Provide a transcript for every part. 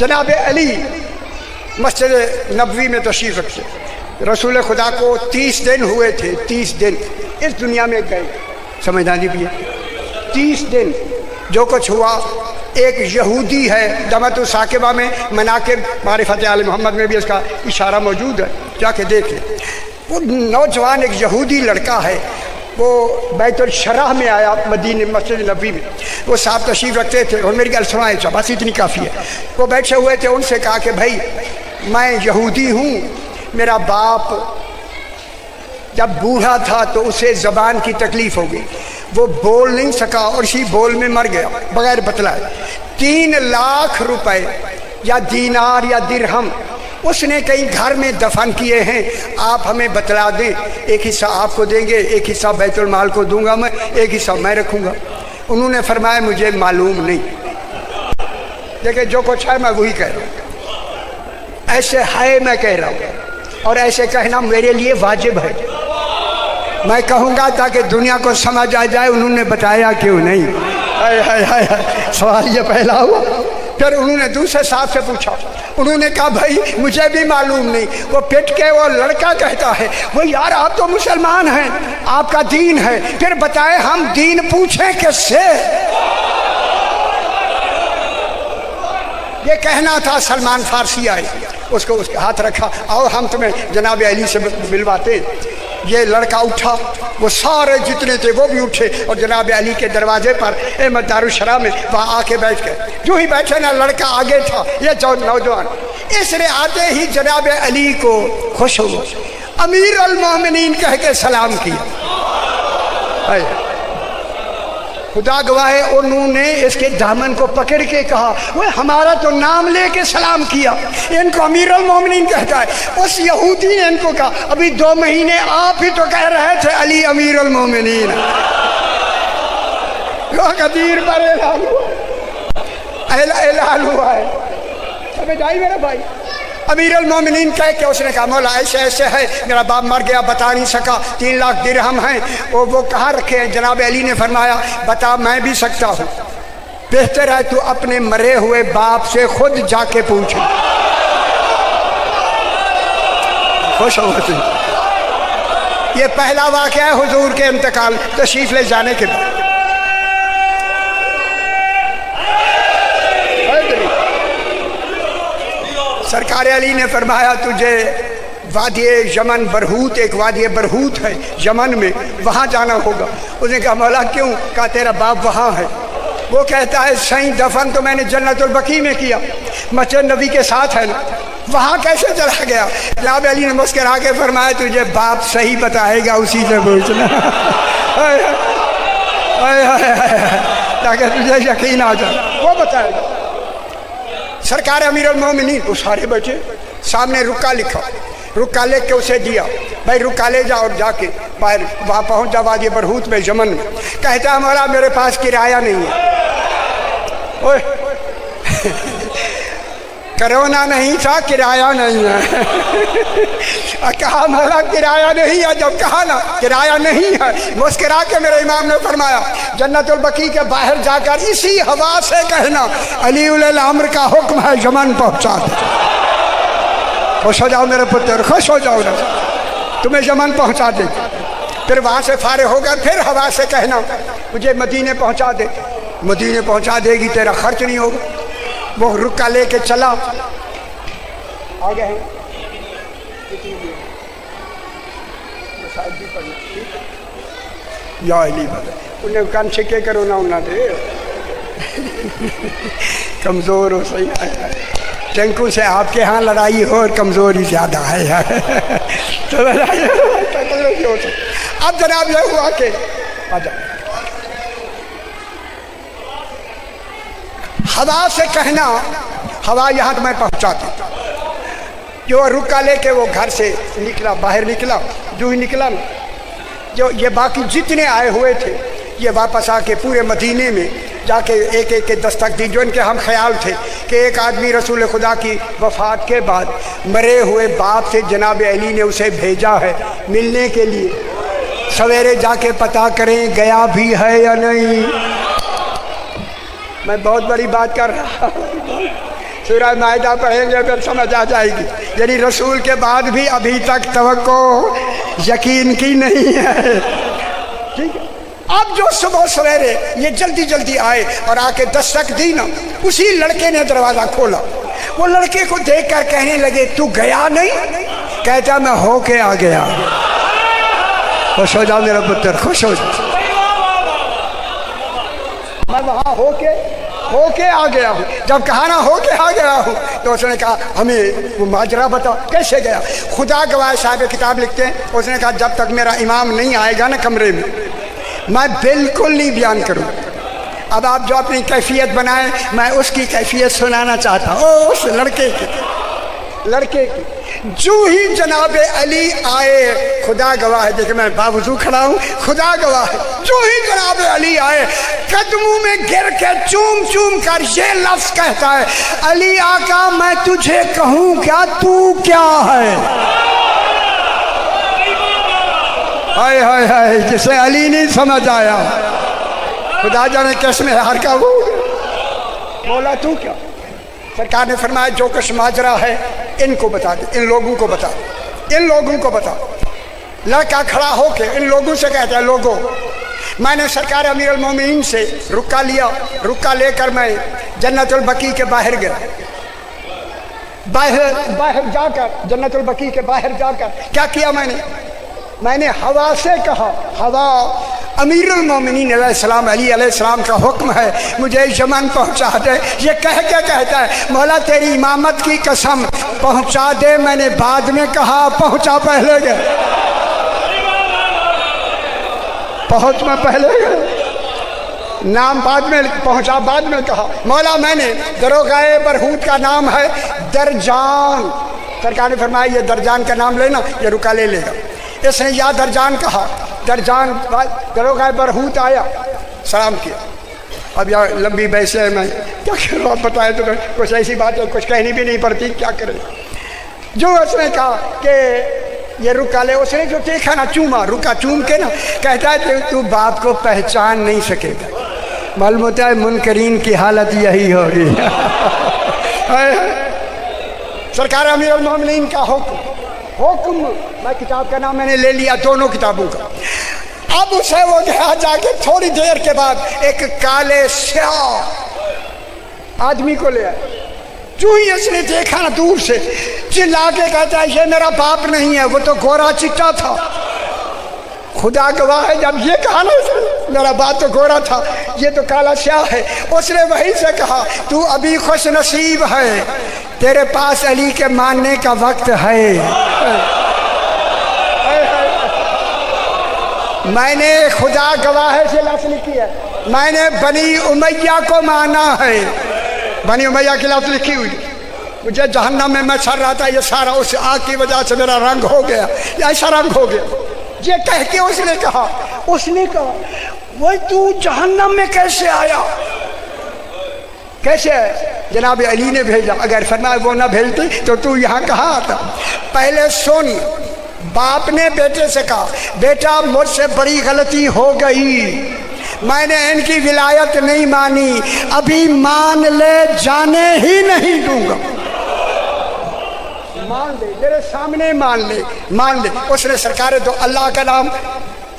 जनाब अली मस्जिद नबवी में तशरीफ़ रखे। रसूल खुदा को 30 दिन हुए थे, 30 दिन इस दुनिया में गए, समझदारी भी है। 30 दिन जो कुछ हुआ, एक यहूदी है दमतु साकिबा में मनाकिब मारिफत आल मोहम्मद में भी इसका इशारा मौजूद है, जाके देख लें। वो नौजवान एक यहूदी लड़का है, वो बैतुल शरह में आया मदीने मस्जिद नबी में। वो साहब तशरीफ़ रखते थे और मेरी गल सुनाए, बस इतनी काफ़ी है। वो बैठे हुए थे, उनसे कहा कि भाई मैं यहूदी हूँ, मेरा बाप जब बूढ़ा था तो उसे ज़बान की तकलीफ़ हो गई, वो बोल नहीं सका और इसी बोल में मर गया बगैर बतलाए। 3 लाख रुपए या दीनार या दिरहम उसने कहीं घर में दफन किए हैं, आप हमें बतला दें, एक हिस्सा आपको देंगे, एक हिस्सा बैतुल माल को दूंगा मैं, एक हिस्सा मैं रखूंगा। उन्होंने फरमाया मुझे मालूम नहीं। देखिए जो कुछ है मैं वही कह रहा हूँ, ऐसे है मैं कह रहा हूँ, और ऐसे कहना मेरे लिए वाजिब है। मैं कहूँगा ताकि दुनिया को समझ आ जाए उन्होंने बताया क्यों नहीं। हाय हाय हाय हाय, सवाल ये पहला हुआ। फिर उन्होंने दूसरे साहब से पूछा, उन्होंने कहा भाई मुझे भी मालूम नहीं। वो पिट के वो लड़का कहता है, वो यार आप तो मुसलमान हैं, आपका दीन है, फिर बताए हम दीन पूछें किससे। ये कहना था, सलमान फारसी आए, उसको उसके हाथ रखा, आओ हम तुम्हें जनाब अली से मिलवाते। ये लड़का उठा, वो सारे जितने थे वो भी उठे और जनाब अली के दरवाजे पर अहमद दारुशरा में वहाँ आके बैठ गए। जो ही बैठे ना, लड़का आगे था, ये जो नौजवान, इसने आते ही जनाब अली को खुश हो, अमीर अल मोमिनीन कह के सलाम किया। खुदा गवाह है, उन्होंने इसके दामन को पकड़ के कहा, वो हमारा तो नाम लेके सलाम किया, इनको अमीर अल मोमिनीन कहता है। उस यहूदी ने इनको कहा, अभी 2 महीने आप ही तो कह रहे थे अली अमीर अल मोमिनीन। कदीर पर ऐलान हुआ है, समझ आई मेरा भाई। अमीर अल मोमिनीन कह के उसने कहा, मौला ऐसे ऐसे है, मेरा बाप मर गया, बता नहीं सका, 3 लाख दिरहम हैं, वो कहाँ रखे हैं। जनाब अली ने फरमाया, बता मैं भी सकता हूँ, बेहतर है तू अपने मरे हुए बाप से खुद जाके पूछ। खुश हो तू। ये पहला वाक़या है हुजूर के इंतकाल तशरीफ ले जाने के बाद। सरकार अली ने फरमाया, तुझे वादी यमन बरहूत, एक वादी बरहूत है यमन में, वहाँ जाना होगा। उसने कहा मौला क्यों? कहा तेरा बाप वहाँ है। वो कहता है सही दफन तो मैंने जन्नतुल बकी में किया, मस्जिद नबी के साथ है ना, वहाँ कैसे चला गया? जनाब अली ने मुस्करा के फरमाया, तुझे बाप सही बताएगा, उसी से पूछना ताकि तुझे यकीन आ जाए, वो बताएगा। सरकार अमीर अल मोमिनीन, वो सारे बैठे, सामने रुका लिखा, रुका ले के उसे दिया, भाई रुका ले जा और जाके बाहर वहाँ पहुँच जा वादी बरहूत में यमन में। कहता हमारा मेरे पास किराया नहीं है। ओए करोना नहीं था, किराया नहीं है। कहा हमारा किराया नहीं है, जब कहा ना किराया नहीं है, मुस्कुरा के मेरे इमाम ने फरमाया, जन्नतुल बकी के बाहर जाकर इसी हवा से कहना अली उल अम्र का हुक्म है, यमन पहुँचा दे। खुश हो जाओ मेरे पुत्र, खुश हो जाओ ना, तुम्हें यमन पहुँचा दे। फिर वहाँ से फारे होकर फिर हवा से कहना मुझे मदीने पहुँचा दे, मदीने पहुँचा देगी, तेरा खर्च नहीं होगा। वो रुका लेके चला, आ गए हैं या अली उन्हें कान छिके करो ना उन्ना दे कमज़ोर हो सही है। टेंकू से आपके यहाँ लड़ाई हो और कमज़ोरी ज़्यादा है तो लड़ाई हो। अब जनाब ये हुआ कि आजा हवा से कहना, हवा यहाँ तो मैं पहुँचाती। जो रुका लेके वो घर से निकला, बाहर निकला, जो ही निकला ना, जो ये बाकी जितने आए हुए थे ये वापस आके पूरे मदीने में जाके एक एक के दस्तक दी। जो इनके हम ख्याल थे कि एक आदमी रसूल खुदा की वफ़ात के बाद मरे हुए बाप से जनाब अली ने उसे भेजा है मिलने के लिए, सवेरे जाके पता करें गया भी है या नहीं। मैं बहुत बड़ी बात कर रहा हूँ, سورہ مائدہ پڑھیں گے پھر سمجھ آ جائے گی. یعنی رسول کے بعد بھی ابھی تک توقع یقین کی نہیں ہے. ٹھیک ہے. اب جو صبح سویرے یہ جلدی جلدی آئے اور آ کے دستک دی نا, اسی لڑکے نے دروازہ کھولا. وہ لڑکے کو دیکھ کر کہنے لگے تو گیا نہیں؟ کہتا میں ہو کے آ گیا. خوش ہو جاؤ میرا پتر, خوش ہو جاؤ. میں وہاں ہو کے آ گیا ہوں. جب کہا نا ہو کے آ گیا ہوں تو اس نے کہا ہمیں وہ ماجرا بتاؤ کیسے گیا. خدا گواہ صاحب کتاب لکھتے ہیں, اس نے کہا جب تک میرا امام نہیں آئے گا نا کمرے میں بالکل نہیں بیان کروں. اب آپ جو اپنی کیفیت بنائیں, میں اس کی کیفیت سنانا چاہتا ہوں. اس لڑکے کی جو ہی جناب علی آئے, خدا گواہ ہے, دیکھیں میں باوضو کھڑا ہوں, خدا گواہ ہے, جو ہی جناب علی آئے قدموں میں گر کے چوم چوم کر یہ لفظ کہتا ہے, علی آقا میں تجھے کہوں کیا, تو کیا ہے. ہائے ہائے ہائے, جسے علی نہیں سمجھ آیا خدا جانے کس میں ہر کا وہ بولا تو کیا. سرکار نے فرمایا جو کچھ ماجرا ہے ان کو بتا دے, ان لوگوں کو بتا. لڑکا کھڑا ہو کے ان لوگوں سے کہتا ہے لوگوں میں نے سرکار امیر المومنین سے رکا لیا, رکا لے کر میں جنت البقیع کے باہر گیا. باہر جا کر جنت البقیع کے باہر جا کر کیا کیا میں نے ہوا سے کہا, ہوا امیر المومنین علیہ السلام علی علیہ السلام کا حکم ہے مجھے یمن پہنچا دے. یہ کہہ کے کہتا ہے مولا تیری امامت کی قسم پہنچا دے. میں نے بعد میں کہا پہنچا پہلے گئے, پہنچ میں پہلے گئے, نام بعد میں پہنچا بعد میں کہا. مولا میں نے دروغہ برہوت کا نام ہے درجان. سرکار نے فرمایا یہ درجان کا نام لینا, یہ رکا لے گا. اس نے یا درجان کہا, درجان دروغہ برہوت آیا, سلام کیا. اب یہاں لمبی بحث ہے, میں کیا کروں آپ بتائیں تو کچھ ایسی بات ہے کچھ کہنی بھی نہیں پڑتی, کیا کریں. جو اس نے کہا کہ یہ رکا لے, اس نے جو دیکھا نا چوما, رکا چوم کے نا کہتا ہے تو باپ کو پہچان نہیں سکے گا. معلوم ہوتا ہے منکرین کی حالت یہی ہوگی. سرکار امیر المومنین کا حکم میں کتاب کا نام میں نے لے لیا, دونوں کتابوں کا. اب اسے وہ جا کے تھوڑی دیر کے بعد ایک کالے سیاہ آدمی کو لے آئے. جو ہی اس نے دیکھا نا دور سے چلا کے کہتا ہے یہ میرا باپ نہیں ہے, وہ تو گورا چٹا تھا. خدا گواہ ہے جب یہ کہا نا میرا باپ تو گورا تھا, یہ تو کالا سیاہ ہے. اس نے وہیں سے کہا تو ابھی خوش نصیب ہے, تیرے پاس علی کے ماننے کا وقت ہے. میں نے خدا گواہ سے لفظ لکھی ہے, میں نے بنی امیہ کو مانا ہے. بنی امیہ کی لفظ لکھی ہوئی. مجھے جہنم میں سر رہا تھا, یہ سارا اس آگ کی وجہ سے میرا رنگ ہو گیا, ایسا رنگ ہو گیا. یہ کہہ کے اس نے کہا وہ تو جہنم میں کیسے آیا, کیسے ہے؟ جناب علی نے بھیجا. اگر فرمایا وہ نہ بھیجتی تو یہاں کہاں آتا. پہلے سن, باپ نے بیٹے سے کہا بیٹا مجھ سے بڑی غلطی ہو گئی, میں نے ان کی ولایت نہیں مانی, ابھی مان لے جانے ہی نہیں دوں گا. مان لے, میرے سامنے مان لے. اس نے سرکار تو اللہ کا نام,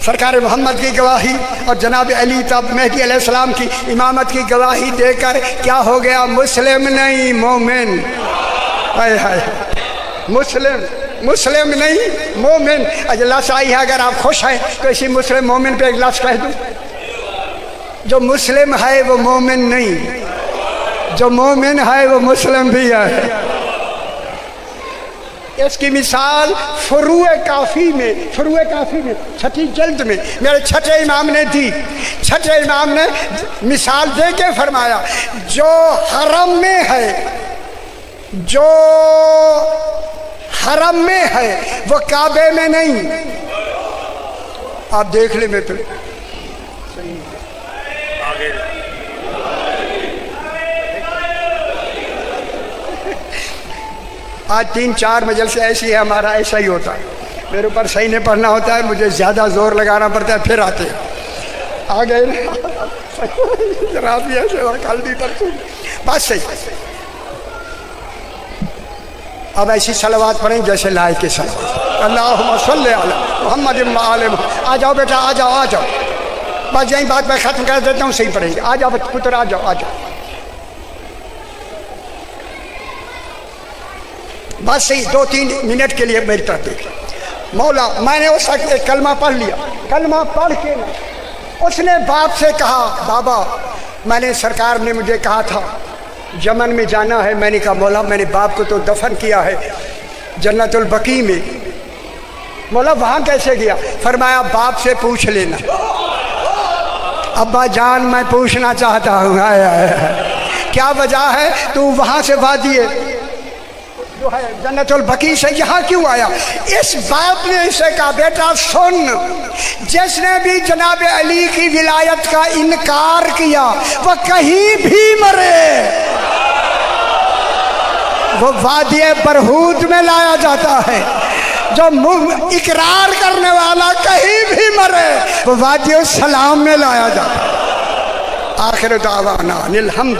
سرکار محمد کی گواہی اور جناب علی تب مہدی علیہ السلام کی امامت کی گواہی دے کر کیا ہو گیا, مسلم نہیں مومن. ہائے ہائے, مسلم نہیں مومن. اللہ شاہی ہے اگر آپ خوش ہیں تو اسی مسلم مومن پہ ایک لفظ کہہ دوں. جو مسلم ہے وہ مومن نہیں, جو مومن ہے وہ مسلم بھی ہے. اس کی مثال فروع کافی میں چھٹی جلد میں میرے چھٹے امام نے دی. چھٹے امام نے مثال دے کے فرمایا جو حرم میں ہے وہ کعبے میں نہیں. آپ دیکھ لیں میں پھر آج 3-4 مجلسیں ایسی ہے, ہمارا ایسا ہی ہوتا ہے. میرے اوپر صحیح نہیں پڑھنا ہوتا ہے, مجھے زیادہ زور لگانا پڑتا ہے, پھر آتے آ گئے بس صحیح. अब ऐसी सलवात पढ़ें जैसे लाए के सलवात, अल्लाहुम्मा सल्ली अला मुहम्मद व आले मुहम्मद। आ जाओ बेटा, आ जाओ आ जाओ, बस यही बात मैं ख़त्म कर देता हूँ, सही पढ़ेंगे। आ जाओ पुत्र, आ जाओ आ जाओ, बस सही 2-3 मिनट के लिए मेरी तरफ देख। मौला, मैंने उस वक्त एक कलमा पढ़ लिया, कलमा पढ़ के उसने बाप से कहा, बाबा मैंने, सरकार ने मुझे कहा था यमन में जाना है। मैंने कहा मौला मैंने बाप को तो दफन किया है जन्नतुल बकी में। मौला वहाँ कैसे गया? फरमाया बाप से पूछ लेना। अब्बा जान मैं पूछना चाहता हूँ, क्या वजह है तू वहाँ से वादिए जो है जन्नतुल बकी से यहाँ क्यों आया? इस बाप ने इसे कहा, बेटा सुन, जिसने भी जनाब अली की विलायत का इनकार किया वह कहीं भी मरे, वो वादिये बरहूद में लाया जाता है। जो इकरार करने वाला कहीं भी मरे वो वादिये सलाम में लाया जाता है। आखिर दावाना अनिल हम्द।